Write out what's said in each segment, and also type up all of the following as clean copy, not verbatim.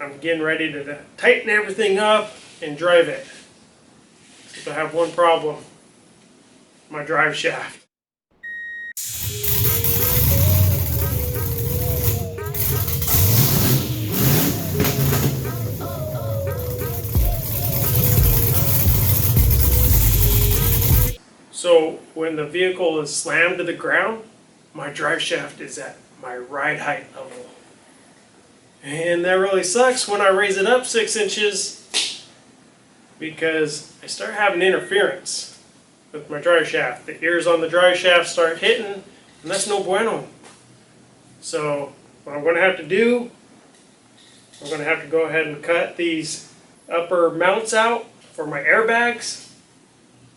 I'm getting ready to tighten everything up and drive it. Except I have one problem. My drive shaft. So when the vehicle is slammed to the ground, my drive shaft is at my ride height level. And that really sucks when I raise it up 6 inches because I start having interference with my drive shaft. The ears on the drive shaft start hitting, and that's no bueno. So what I'm going to have to do, I'm going to have to go ahead and cut these upper mounts out for my airbags,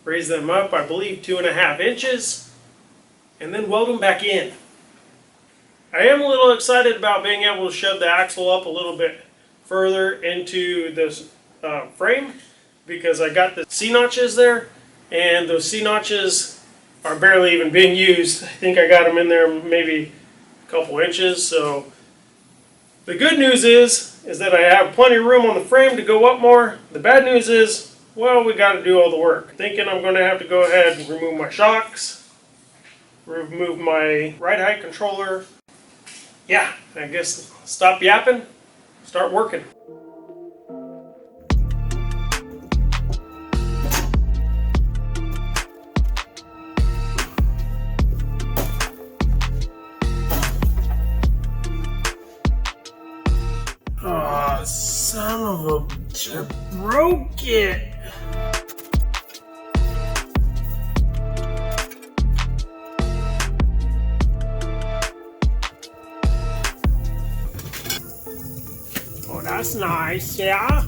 raise them up, I believe 2.5 inches, and then weld them back in. I am a little excited about being able to shove the axle up a little bit further into this frame because I got the C-notches there, and those C-notches are barely even being used. I think I got them in there maybe a couple inches. So the good news is that I have plenty of room on the frame to go up more. The bad news is, well, we got to do all the work. Thinking I'm going to have to go ahead and remove my shocks, remove my ride height controller. Yeah, I guess stop yapping, start working. Oh, son of a bitch, I broke it. Oh, that's nice, yeah?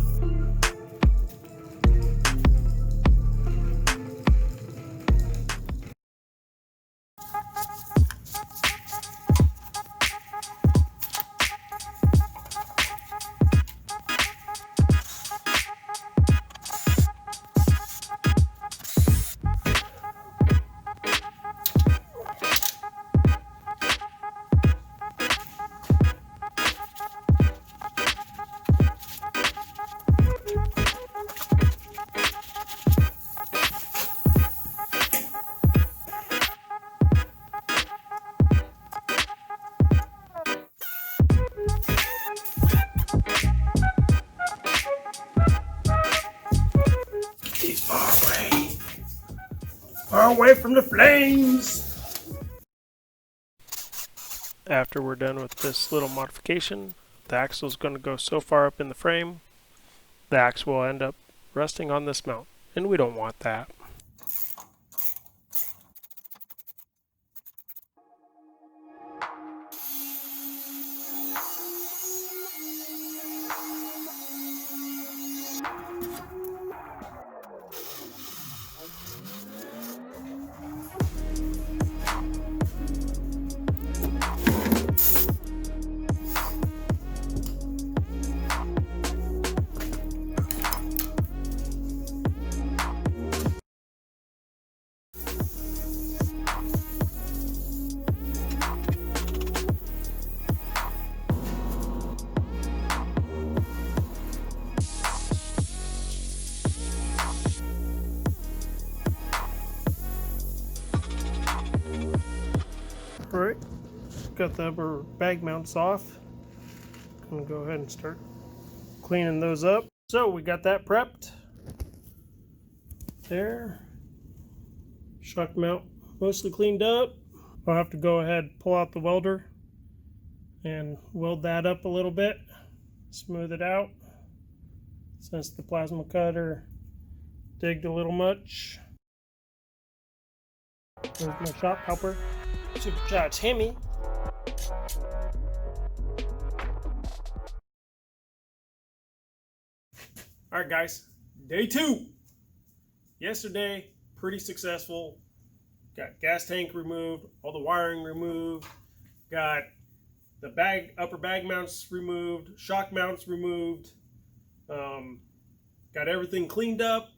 Far away from the flames. After we're done with this little modification, the axle is going to go so far up in the frame, the axle will end up resting on this mount, and we don't want that. Alright, got the upper bag mounts off. I'm gonna go ahead and start cleaning those up. So we got that prepped. There. Shock mount mostly cleaned up. I'll have to go ahead and pull out the welder and weld that up a little bit. Smooth it out. Since the plasma cutter digged a little much. There's my shop helper. Supercharged Hemi. Alright guys, day 2. Yesterday, pretty successful. Got gas tank removed, all the wiring removed, got the upper bag mounts removed, shock mounts removed, got everything cleaned up.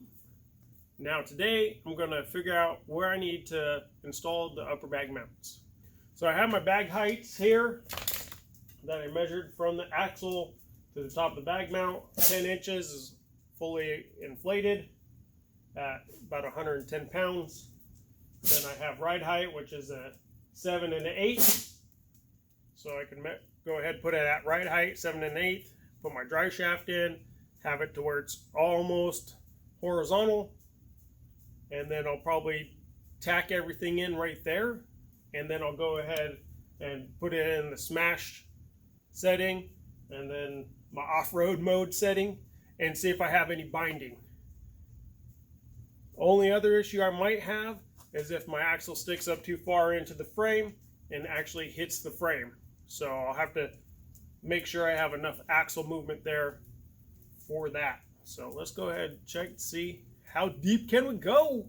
Now today, I'm going to figure out where I need to install the upper bag mounts. So I have my bag heights here that I measured from the axle to the top of the bag mount. 10 inches is fully inflated at about 110 pounds. Then I have ride height, which is a 7 1/8. So I can go ahead and put it at ride height, 7 1/8. Put my drive shaft in, have it to where it's almost horizontal. And then I'll probably tack everything in right there. And then I'll go ahead and put it in the smash setting and then my off-road mode setting and see if I have any binding. Only other issue I might have is if my axle sticks up too far into the frame and actually hits the frame. So I'll have to make sure I have enough axle movement there for that. So let's go ahead and check to see how deep can we go.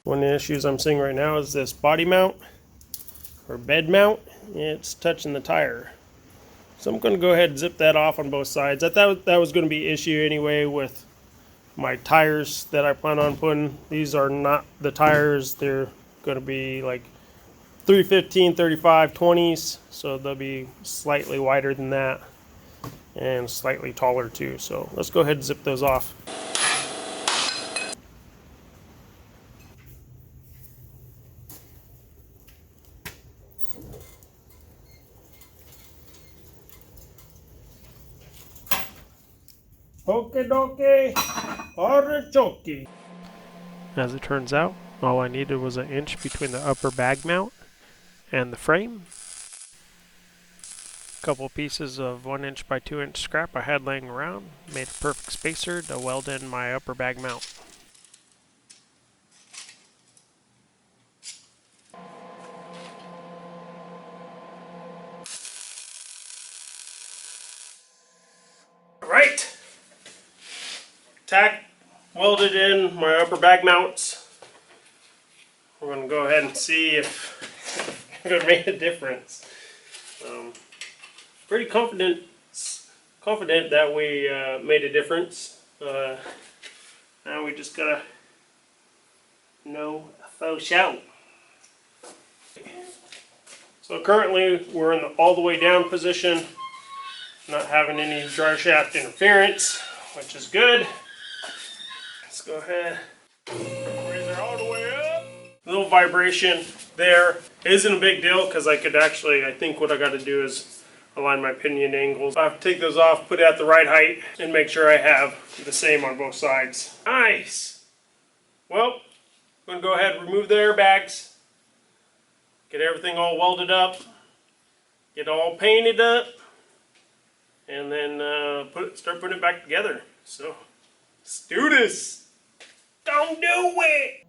One of the issues I'm seeing right now is this body mount or bed mount. It's touching the tire. So I'm going to go ahead and zip that off on both sides. I thought that was going to be an issue anyway with my tires that I plan on putting. These are not the tires. They're going to be like 315, 35, 20s. So they'll be slightly wider than that and slightly taller too. So let's go ahead and zip those off. Okie dokie, artichoke. As it turns out, all I needed was an inch between the upper bag mount and the frame. A couple pieces of 1 inch by 2 inch scrap I had laying around, made a perfect spacer to weld in my upper bag mount. Alright! Tack welded in my upper bag mounts. We're going to go ahead and see if it made a difference. Pretty confident that we made a difference. Now we just gotta know a faux shout. So currently we're in the all the way down position, not having any drive shaft interference, which is good. Let's go ahead, raise her all the way up. A little vibration there isn't a big deal because I think what I got to do is align my pinion angles. I have to take those off, put it at the right height, and make sure I have the same on both sides. Nice! Well, I'm going to go ahead and remove the airbags, get everything all welded up, get all painted up, and then start putting it back together. So, let's do this! Don't do it!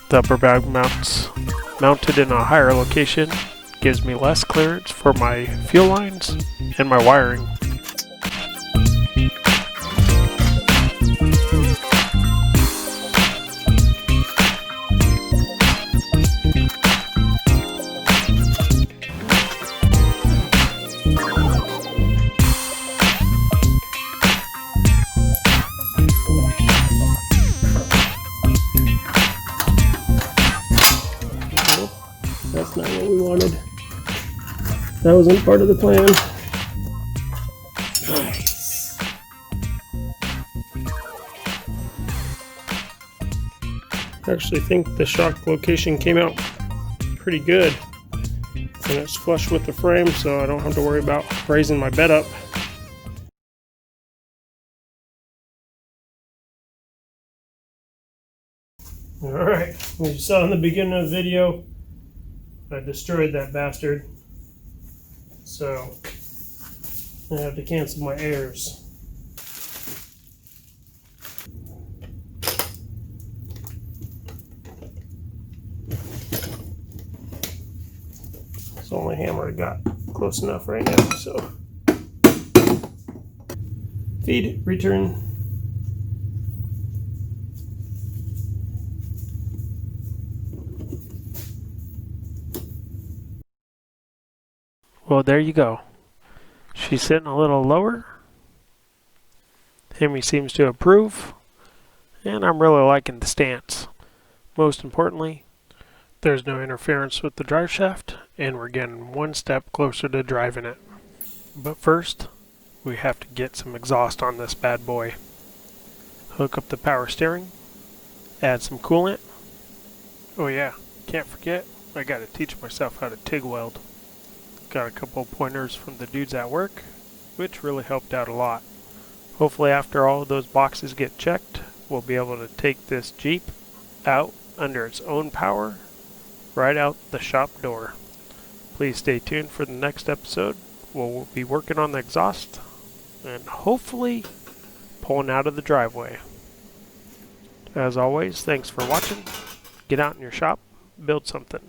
The upper bag mounts mounted in a higher location gives me less clearance for my fuel lines and my wiring. That's not what we wanted. That wasn't part of the plan. Nice. I actually think the shock location came out pretty good. And it's flush with the frame, so I don't have to worry about raising my bed up. Alright, as you saw in the beginning of the video, I destroyed that bastard. So I have to cancel my airs. It's the only hammer I got close enough right now, so feed, return. Well, there you go. She's sitting a little lower. Hemi seems to approve. And I'm really liking the stance. Most importantly, there's no interference with the drive shaft, and we're getting one step closer to driving it. But first, we have to get some exhaust on this bad boy. Hook up the power steering. Add some coolant. Oh yeah, can't forget, I gotta teach myself how to TIG weld. Got a couple of pointers from the dudes at work, which really helped out a lot. Hopefully after all of those boxes get checked, we'll be able to take this Jeep out under its own power, right out the shop door. Please stay tuned for the next episode. We'll be working on the exhaust and hopefully pulling out of the driveway. As always, thanks for watching. Get out in your shop, build something.